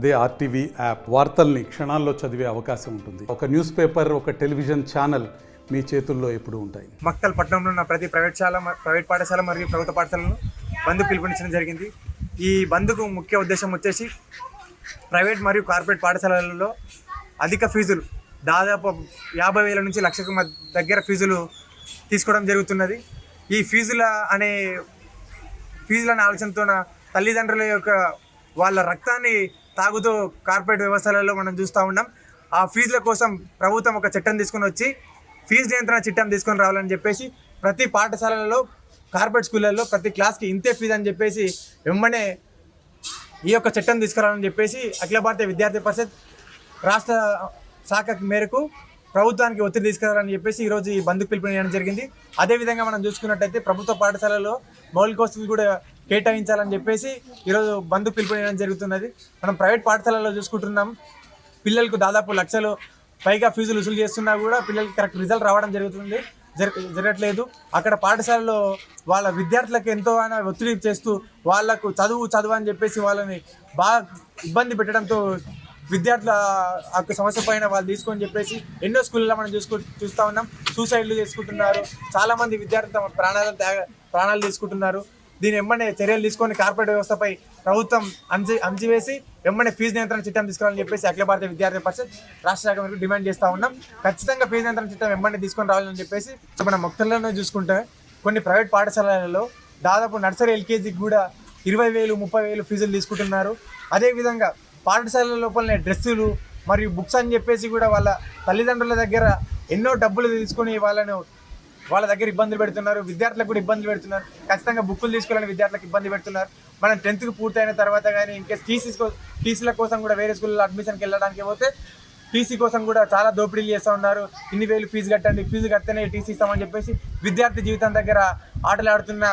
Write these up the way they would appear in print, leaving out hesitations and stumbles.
అదే RTV app వార్తల్ని క్షణాల్లో చదివే అవకాశం ఉంటుంది. ఒక న్యూస్ పేపర్, ఒక టెలివిజన్ ఛానల్ మీ చేతుల్లో ఎప్పుడూ ఉంటాయి. మక్తల్ పట్టణంలో ఉన్న ప్రతి ప్రైవేట్ పాఠశాల మరియు ప్రభుత్వ పాఠశాలను బంద్ పిలుపునిచ్చడం జరిగింది. ఈ బంద్కు ముఖ్య ఉద్దేశం వచ్చేసి ప్రైవేట్ మరియు కార్పొరేట్ పాఠశాలలలో అధిక ఫీజులు దాదాపు 50,000 నుంచి లక్షకు దగ్గర ఫీజులు తీసుకోవడం జరుగుతున్నది. ఈ ఫీజులనే ఆలోచనతో తల్లిదండ్రుల యొక్క వాళ్ళ రక్తాన్ని తాగుతూ కార్పొరేట్ వ్యవస్థలలో మనం చూస్తూ ఉన్నాం. ఆ ఫీజుల కోసం ప్రభుత్వం ఒక చట్టం తీసుకొని వచ్చి ఫీజు నియంత్రణ చట్టం తీసుకొని రావాలని చెప్పేసి ప్రతి పాఠశాలలో కార్పొరేట్ స్కూళ్ళల్లో ప్రతి క్లాస్కి ఇంతే ఫీజు అని చెప్పేసి వెంబడే ఈ యొక్క చట్టం తీసుకురావాలని చెప్పేసి అఖిల భారతీయ విద్యార్థి పరిషత్ రాష్ట్ర శాఖ మేరకు ప్రభుత్వానికి ఒత్తిడి తీసుకురావాలని చెప్పేసి ఈరోజు ఈ బంద్కు పిలుపునివ్వడం జరిగింది. అదేవిధంగా మనం చూసుకున్నట్టయితే ప్రభుత్వ పాఠశాలలో మౌలిక వసతులు కూడా కేటాయించాలని చెప్పేసి ఈరోజు బంద్కు పిలుపునివ్వడం జరుగుతున్నది. మనం ప్రైవేట్ పాఠశాలలో చూసుకుంటున్నాం, పిల్లలకు దాదాపు లక్షలు పైగా ఫీజులు వసూలు చేస్తున్నా కూడా పిల్లలకి కరెక్ట్ రిజల్ట్ రావడం జరగట్లేదు. అక్కడ పాఠశాలలో వాళ్ళ విద్యార్థులకు ఎంతో ఒత్తిడి చేస్తూ వాళ్లకు చదువు అని చెప్పేసి వాళ్ళని బాగా ఇబ్బంది పెట్టడంతో విద్యార్థుల యొక్క సమస్య పైన వాళ్ళు తీసుకొని చెప్పేసి ఎన్నో స్కూళ్ళలో మనం చూస్తూ ఉన్నాం. సూసైడ్లు చేసుకుంటున్నారు, చాలామంది విద్యార్థులు తమ ప్రాణాలు తీసుకుంటున్నారు. దీని వెంబడే చర్యలు తీసుకొని కార్పొరేట్ వ్యవస్థపై ప్రభుత్వం అంచివేసి వెంబడే ఫీజు నియంత్రణ చట్టం తీసుకురావాలని చెప్పేసి అఖిల భారతీయ విద్యార్థి పరిషత్ రాష్ట్ర శాఖ వరకు డిమాండ్ చేస్తూ ఉన్నాం. ఖచ్చితంగా ఫీజు నియంత్రణ చట్టం వెంబడే తీసుకొని రావాలని చెప్పేసి మన మొక్కల్లోనే చూసుకుంటే కొన్ని ప్రైవేట్ పాఠశాలలలో దాదాపు నర్సరీ ఎల్కేజీకి కూడా 20,000, 30,000 ఫీజులు తీసుకుంటున్నారు. అదేవిధంగా పాఠశాలల లోపలనే డ్రెస్సులు మరియు బుక్స్ అని చెప్పేసి కూడా వాళ్ళ తల్లిదండ్రుల దగ్గర ఎన్నో డబ్బులు తీసుకొని వాళ్ళ దగ్గర ఇబ్బందులు పెడుతున్నారు. విద్యార్థులకు కూడా ఇబ్బందులు పెడుతున్నారు. ఖచ్చితంగా బుక్కులు తీసుకోవాలని విద్యార్థులకు ఇబ్బంది పెడుతున్నారు. మనం 10th పూర్తయిన తర్వాత కానీ ఇంకేస్ టీసీల కోసం కూడా వేరే స్కూల్లో అడ్మిషన్కి వెళ్ళడానికి పోతే టీసీ కోసం కూడా చాలా దోపిడీలు చేస్తూ ఉన్నారు. ఇన్ని వేలు ఫీజు కట్టండి, ఫీజు కడితేనే టీసీ ఇస్తామని చెప్పేసి విద్యార్థి జీవితం దగ్గర ఆటలు ఆడుతున్న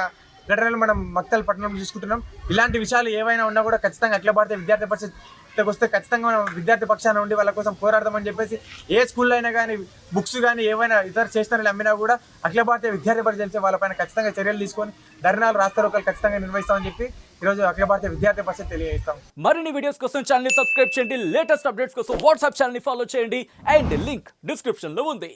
ఘటనలు మనం మక్తల్ పట్టణంలో చూసుకుంటున్నాం. ఇలాంటి విషయాలు ఏవైనా ఉన్నా కూడా ఖచ్చితంగా అఖిల భారతీయ విద్యార్థి పరిషత్కి వస్తే ఖచ్చితంగా మనం విద్యార్థి పక్షాన ఉండి వాళ్ళ కోసం పోరాడదామని చెప్పేసి ఏ స్కూల్లో అయినా కానీ బుక్స్ కానీ ఏవైనా ఇతర స్టేషనరీలు అమ్మినా కూడా అఖిల భారతీయ విద్యార్థి పరిషత్ వాళ్ళపైన ఖచ్చితంగా చర్యలు తీసుకొని ధర్నాలు, రాస్తారోకలు ఖచ్చితంగా నిర్వహిస్తామని చెప్పి ఈరోజు అఖిల భారతీయ విద్యార్థి పరిషత్ తెలియజేస్తాం. మరిన్ని వీడియోస్ కోసం ఛానల్ ని సబ్స్క్రైబ్ చేయండి, లేటెస్ట్ అప్డేట్స్ కోసం వాట్సాప్ ఛానల్ ని ఫాలో చేయండి అండ్ లింక్ డిస్క్రిప్షన్ లో ఉంది.